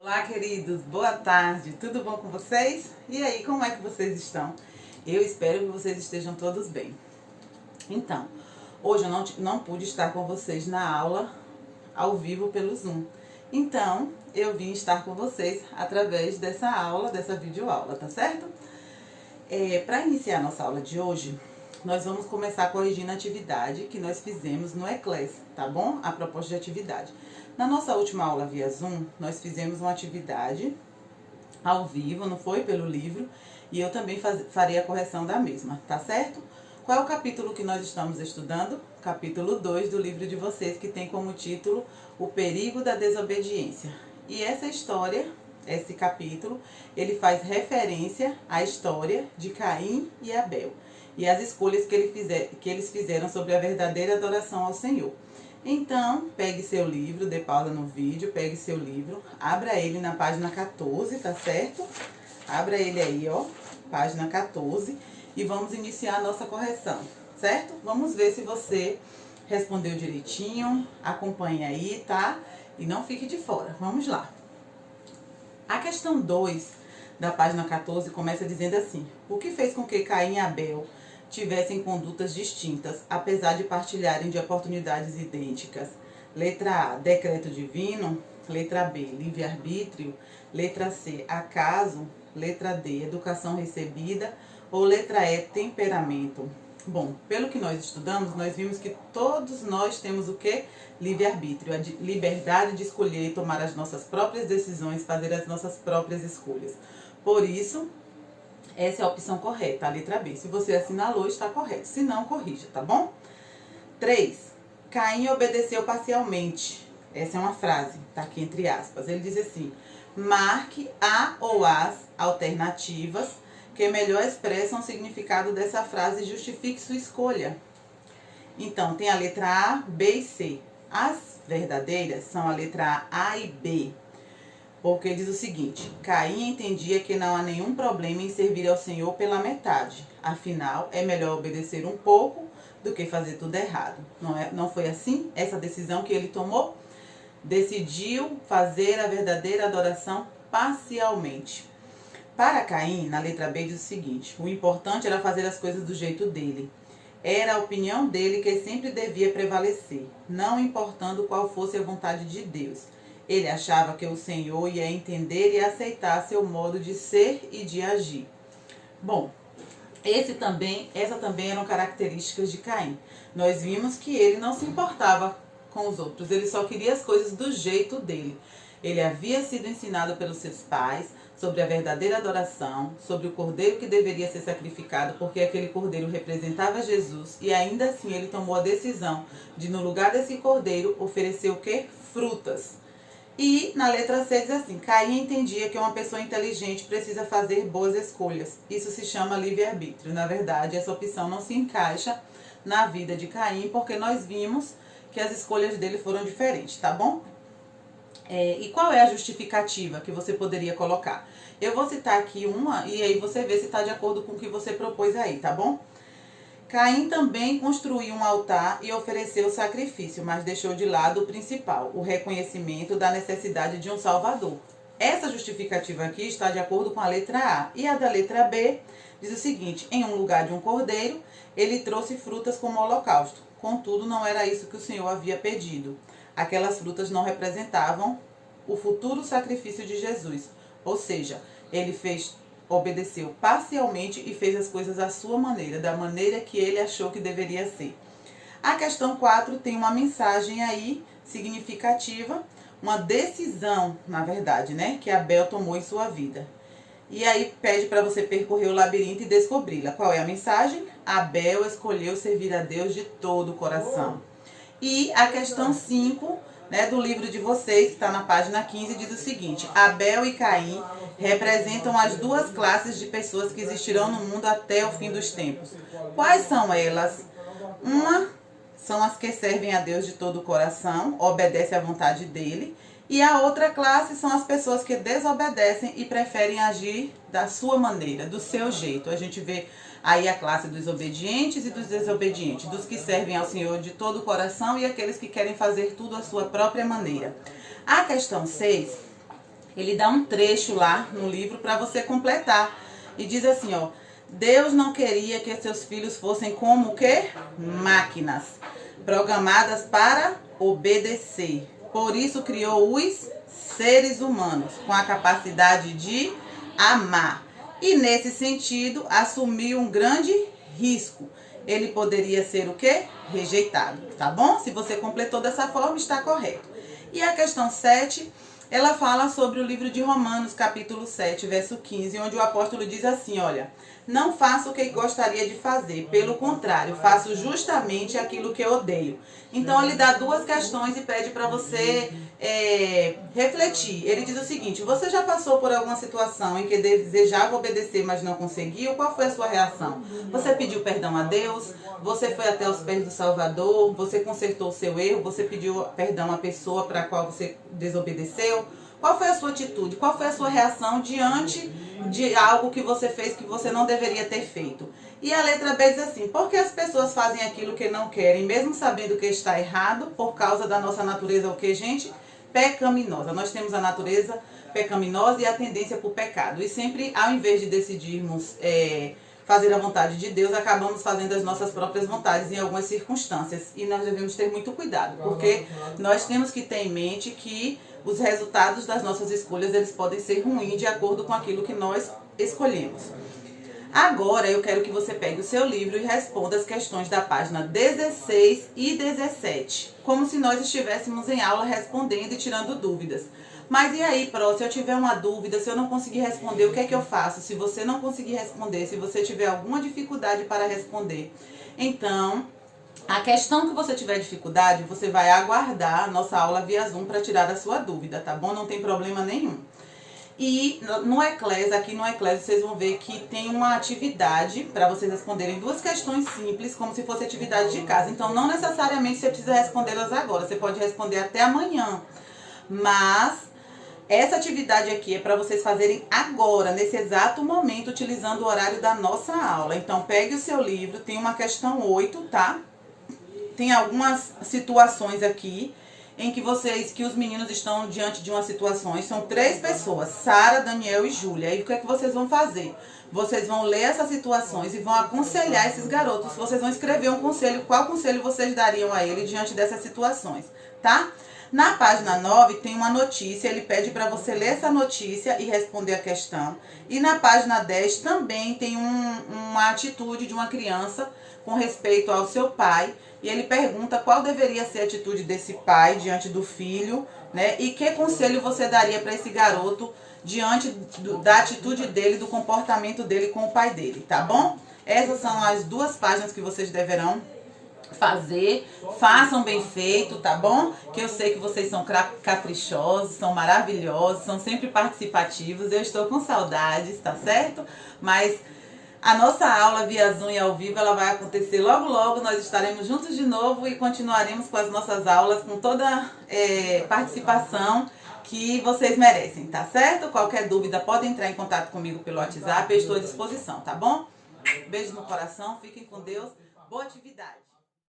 Olá, queridos, boa tarde, tudo bom com vocês? E aí, como é que vocês estão? Eu espero que vocês estejam todos bem. Então, hoje eu não pude estar com vocês na aula ao vivo pelo Zoom. Então, eu vim estar com vocês através dessa aula, dessa videoaula, tá certo? Para iniciar nossa aula de hoje, nós vamos começar corrigindo a atividade que nós fizemos no Eclass, tá bom? A proposta de atividade. Na nossa última aula via Zoom, nós fizemos uma atividade ao vivo, não foi? Pelo livro, e eu também farei a correção da mesma, tá certo? Qual é o capítulo que nós estamos estudando? Capítulo 2 do livro de vocês, que tem como título O Perigo da Desobediência. E essa história, esse capítulo, ele faz referência à história de Caim e Abel e as escolhas que eles fizeram sobre a verdadeira adoração ao Senhor. Então, pegue seu livro, dê pausa no vídeo, pegue seu livro, abra ele na página 14, tá certo? Abra ele aí, ó, página 14, e vamos iniciar a nossa correção, certo? Vamos ver se você respondeu direitinho, acompanhe aí, tá? E não fique de fora, vamos lá. A questão 2 da página 14 começa dizendo assim: o que fez com que Caim e Abel tivessem condutas distintas, apesar de partilharem de oportunidades idênticas? Letra A, decreto divino. Letra B, livre-arbítrio. Letra C, acaso. Letra D, educação recebida. Ou letra E, temperamento. Bom, pelo que nós estudamos, nós vimos que todos nós temos o que? Livre-arbítrio, a liberdade de escolher e tomar as nossas próprias decisões, fazer as nossas próprias escolhas. Por isso, essa é a opção correta, a letra B. Se você assinalou, está correto. Se não, corrija, tá bom? 3. Caim obedeceu parcialmente. Essa é uma frase, tá aqui entre aspas. Ele diz assim: marque a ou as alternativas que melhor expressam o significado dessa frase e justifique sua escolha. Então, tem a letra A, B e C. As verdadeiras são a letra A e B. Porque diz o seguinte: Caim entendia que não há nenhum problema em servir ao Senhor pela metade. Afinal, é melhor obedecer um pouco do que fazer tudo errado. Não foi assim essa decisão que ele tomou? Decidiu fazer a verdadeira adoração parcialmente. Para Caim, na letra B, diz o seguinte: o importante era fazer as coisas do jeito dele. Era a opinião dele que sempre devia prevalecer, não importando qual fosse a vontade de Deus. Ele achava que o Senhor ia entender e aceitar seu modo de ser e de agir. Bom, essa também eram características de Caim. Nós vimos que ele não se importava com os outros, ele só queria as coisas do jeito dele. Ele havia sido ensinado pelos seus pais sobre a verdadeira adoração, sobre o cordeiro que deveria ser sacrificado, porque aquele cordeiro representava Jesus, e ainda assim ele tomou a decisão de, no lugar desse cordeiro, oferecer o quê? Frutas. E na letra C diz assim: Caim entendia que uma pessoa inteligente precisa fazer boas escolhas. Isso se chama livre-arbítrio. Na verdade, essa opção não se encaixa na vida de Caim, porque nós vimos que as escolhas dele foram diferentes, tá bom? E qual é a justificativa que você poderia colocar? Eu vou citar aqui uma e aí você vê se está de acordo com o que você propôs aí, tá bom? Caim também construiu um altar e ofereceu sacrifício, mas deixou de lado o principal, o reconhecimento da necessidade de um Salvador. Essa justificativa aqui está de acordo com a letra A. E a da letra B diz o seguinte: em um lugar de um cordeiro, ele trouxe frutas como holocausto. Contudo, não era isso que o Senhor havia pedido. Aquelas frutas não representavam o futuro sacrifício de Jesus. Ou seja, ele obedeceu parcialmente e fez as coisas à sua maneira, da maneira que ele achou que deveria ser. A questão 4 tem uma mensagem aí significativa, uma decisão, na verdade, né, que Abel tomou em sua vida. E aí pede para você percorrer o labirinto e descobri-la. Qual é a mensagem? Abel escolheu servir a Deus de todo o coração. E a questão 5, né, do livro de vocês, que está na página 15, diz o seguinte: Abel e Caim representam as duas classes de pessoas que existirão no mundo até o fim dos tempos. Quais são elas? Uma são as que servem a Deus de todo o coração, obedecem à vontade dele. E a outra classe são as pessoas que desobedecem e preferem agir da sua maneira, do seu jeito. A gente vê aí a classe dos obedientes e dos desobedientes, dos que servem ao Senhor de todo o coração e aqueles que querem fazer tudo à sua própria maneira. A questão 6 ele dá um trecho lá no livro para você completar. E diz assim, ó: Deus não queria que seus filhos fossem como o quê? Máquinas, programadas para obedecer. Por isso criou os seres humanos com a capacidade de amar. E nesse sentido, assumiu um grande risco. Ele poderia ser o quê? Rejeitado, tá bom? Se você completou dessa forma, está correto. E a questão 7, ela fala sobre o livro de Romanos, capítulo 7, verso 15, onde o apóstolo diz assim, olha: não faço o que gostaria de fazer, pelo contrário, faço justamente aquilo que eu odeio. Então ele dá duas questões e pede para você refletir. Ele diz o seguinte: você já passou por alguma situação em que desejava obedecer, mas não conseguiu? Qual foi a sua reação? Você pediu perdão a Deus? Você foi até os pés do Salvador? Você consertou o seu erro? Você pediu perdão à pessoa para a qual você desobedeceu? Qual foi a sua atitude? Qual foi a sua reação diante de algo que você fez que você não deveria ter feito? E a letra B diz assim: por que as pessoas fazem aquilo que não querem, mesmo sabendo que está errado, por causa da nossa natureza, o que, gente? Pecaminosa. Nós temos a natureza pecaminosa e a tendência para o pecado. E sempre, ao invés de decidirmos fazer a vontade de Deus, acabamos fazendo as nossas próprias vontades em algumas circunstâncias. E nós devemos ter muito cuidado, porque nós temos que ter em mente que os resultados das nossas escolhas, eles podem ser ruins de acordo com aquilo que nós escolhemos. Agora eu quero que você pegue o seu livro e responda as questões da página 16 e 17, como se nós estivéssemos em aula respondendo e tirando dúvidas. Mas e aí, Pró, se eu tiver uma dúvida, se eu não conseguir responder, o que é que eu faço? Se você não conseguir responder, se você tiver alguma dificuldade para responder, então, a questão que você tiver dificuldade, você vai aguardar a nossa aula via Zoom para tirar a sua dúvida, tá bom? Não tem problema nenhum. E no Eclés, aqui no Eclés, vocês vão ver que tem uma atividade para vocês responderem duas questões simples, como se fosse atividade de casa. Então, não necessariamente você precisa respondê-las agora, você pode responder até amanhã. Mas essa atividade aqui é para vocês fazerem agora, nesse exato momento, utilizando o horário da nossa aula. Então, pegue o seu livro, tem uma questão 8, tá? Tem algumas situações aqui em que os meninos estão diante de uma situação. São 3 pessoas, Sara, Daniel e Júlia. E o que é que vocês vão fazer? Vocês vão ler essas situações e vão aconselhar esses garotos. Vocês vão escrever um conselho, qual conselho vocês dariam a ele diante dessas situações, tá? Na página 9 tem uma notícia, ele pede para você ler essa notícia e responder a questão. E na página 10 também tem uma atitude de uma criança com respeito ao seu pai. E ele pergunta qual deveria ser a atitude desse pai diante do filho, né? E que conselho você daria para esse garoto diante da atitude dele, do comportamento dele com o pai dele, tá bom? Essas são as 2 páginas que vocês deverão fazer. Façam bem feito, tá bom? Que eu sei que vocês são caprichosos, são maravilhosos, são sempre participativos. Eu estou com saudades, tá certo? Mas a nossa aula via Zoom e ao vivo, ela vai acontecer logo logo. Nós estaremos juntos de novo e continuaremos com as nossas aulas com toda participação que vocês merecem, tá certo? Qualquer dúvida pode entrar em contato comigo pelo WhatsApp, eu estou à disposição, tá bom? Beijo no coração, fiquem com Deus, boa atividade!